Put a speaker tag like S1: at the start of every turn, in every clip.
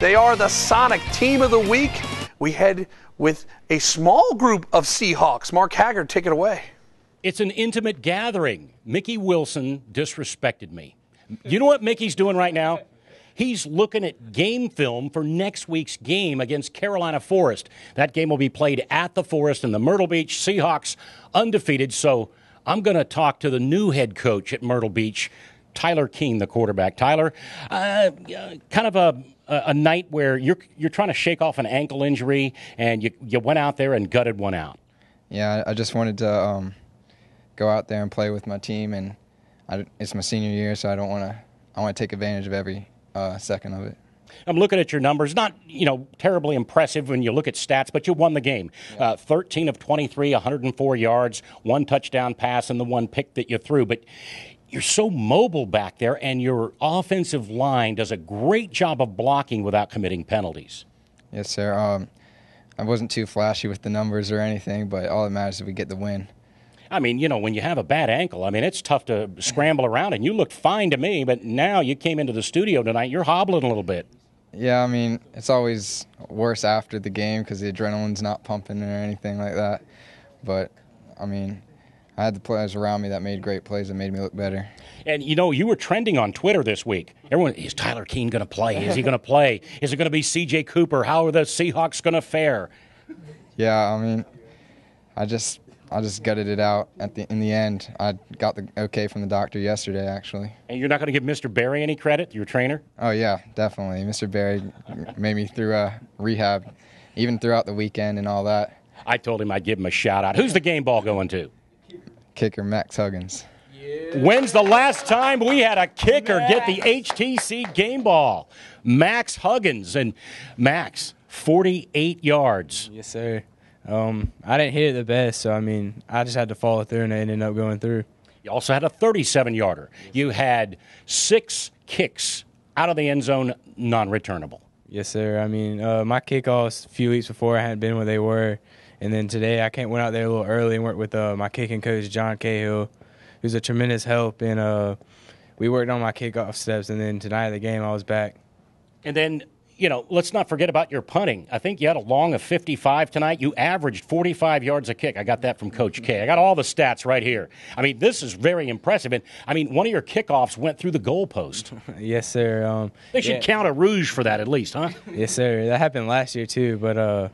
S1: They are the Sonic Team of the Week. We head with a small group of Seahawks. Mark Haggard, take it away.
S2: It's an intimate gathering. Mickey Wilson disrespected me. You know what Mickey's doing right now? He's looking at game film for next week's game against Carolina Forest. That game will be played at the Forest, and the Myrtle Beach Seahawks undefeated. So I'm going to talk to the new head coach at Myrtle Beach, Tyler Keene, the quarterback. Tyler, kind of a night where you're trying to shake off an ankle injury, and you went out there and gutted one out.
S3: Yeah, I just wanted to go out there and play with my team, and it's my senior year, so I want to take advantage of every second of it.
S2: I'm looking at your numbers. Not, terribly impressive when you look at stats, but you won the game. 13 of 23, 104 yards, one touchdown pass, and the one pick that you threw. But you're so mobile back there, and your offensive line does a great job of blocking without committing penalties.
S3: Yes, sir. I wasn't too flashy with the numbers or anything, but all that matters is we get the win.
S2: I mean, when you have a bad ankle, it's tough to scramble around, and you looked fine to me, but now you came into the studio tonight, you're hobbling a little bit.
S3: Yeah, it's always worse after the game because the adrenaline's not pumping or anything like that. But, I had the players around me that made great plays that made me look better.
S2: And, you were trending on Twitter this week. Everyone, is Tyler Keene going to play? Is he going to play? Is it going to be C.J. Cooper? How are the Seahawks going to fare?
S3: Yeah, I just gutted it out in the end. I got the okay from the doctor yesterday, actually.
S2: And you're not going to give Mr. Barry any credit, your trainer?
S3: Oh, yeah, definitely. Mr. Barry made me through rehab, even throughout the weekend and all that.
S2: I told him I'd give him a shout-out. Who's the game ball going to?
S3: Kicker Max Huggins.
S2: Yeah. When's the last time we had a kicker get the HTC game ball? Max Huggins. And Max, 48 yards.
S4: Yes, sir. I didn't hit it the best, so, I just had to follow through, and it ended up going through.
S2: You also had a 37-yarder. You had 6 kicks out of the end zone, non-returnable.
S4: Yes, sir. My kickoffs a few weeks before I hadn't been where they were, and then today I went out there a little early and worked with my kicking coach, John Cahill, who's a tremendous help, and we worked on my kickoff steps, and then tonight at the game I was back.
S2: And then let's not forget about your punting. I think you had a long of 55 tonight. You averaged 45 yards a kick. I got that from Coach K. I got all the stats right here. This is very impressive. And, one of your kickoffs went through the goalpost.
S4: Yes, sir.
S2: They should count a rouge for that at least, huh?
S4: Yes, sir. That happened last year too. But,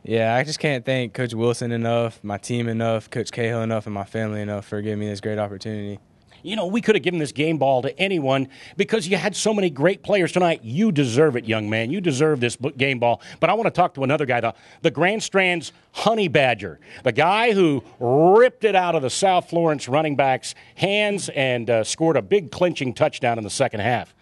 S4: I just can't thank Coach Wilson enough, my team enough, Coach Cahill enough, and my family enough for giving me this great opportunity.
S2: We could have given this game ball to anyone because you had so many great players tonight. You deserve it, young man. You deserve this game ball. But I want to talk to another guy, the Grand Strand's Honey Badger, the guy who ripped it out of the South Florence running back's hands and scored a big clinching touchdown in the second half.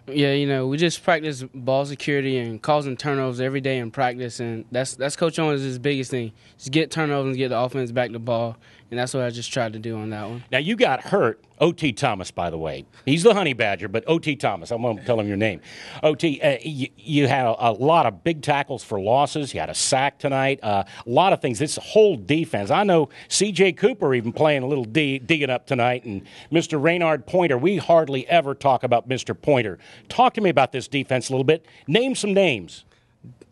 S5: Yeah, we just practice ball security and causing turnovers every day in practice, and that's Coach Owens' biggest thing. Just get turnovers and get the offense back the ball, and that's what I just tried to do on that one.
S2: Now, you got hurt. O.T. Thomas, by the way. He's the Honey Badger, but O.T. Thomas. I won't tell him your name. O.T., you had a lot of big tackles for losses. You had a sack tonight. A lot of things. This whole defense. I know C.J. Cooper even playing a little digging up tonight, and Mr. Raynard Pointer. We hardly ever talk about Mr. Pointer. Talk to me about this defense a little bit. Name some names.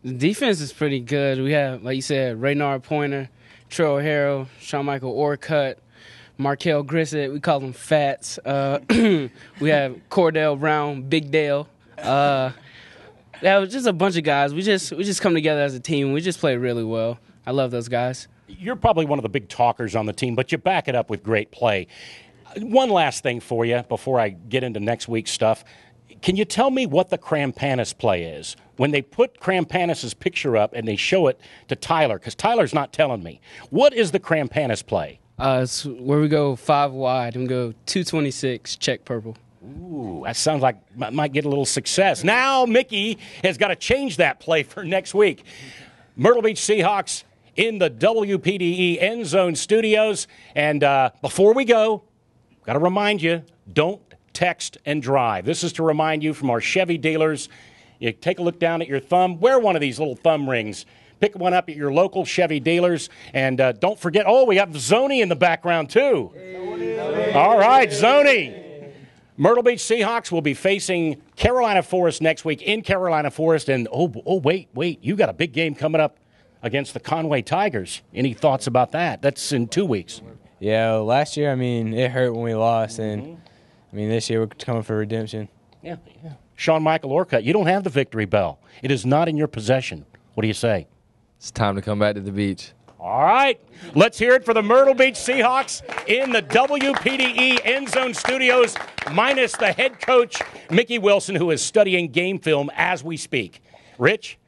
S5: The defense is pretty good. We have, like you said, Raynard Pointer, Trell Harrell, Sean Michael Orcutt, Markel Grissett, we call them Fats. We have Cordell Brown, Big Dale. That was just a bunch of guys. We just come together as a team. We just play really well. I love those guys.
S2: You're probably one of the big talkers on the team, but you back it up with great play. One last thing for you before I get into next week's stuff. Can you tell me what the Crampanis play is? When they put Crampanis' picture up and they show it to Tyler, because Tyler's not telling me. What is the Crampanis play?
S5: It's where we go 5 wide and go 226, check purple.
S2: Ooh, that sounds like might get a little success. Now Mickey has got to change that play for next week. Myrtle Beach Seahawks in the WPDE End Zone Studios. And before we go, got to remind you, don't text and drive. This is to remind you from our Chevy dealers. You take a look down at your thumb. Wear one of these little thumb rings. Pick one up at your local Chevy dealers. And don't forget, we have Zoni in the background, too. All right, Zoni. Myrtle Beach Seahawks will be facing Carolina Forest next week in Carolina Forest. And, wait, you got a big game coming up against the Conway Tigers. Any thoughts about that? That's in 2 weeks.
S4: Yeah, last year, it hurt when we lost. And, this year we're coming for redemption.
S2: Yeah. Sean Michael Orcutt, you don't have the victory bell. It is not in your possession. What do you say?
S6: It's time to come back to the beach.
S2: All right. Let's hear it for the Myrtle Beach Seahawks in the WPDE End Zone Studios, minus the head coach, Mickey Wilson, who is studying game film as we speak. Rich?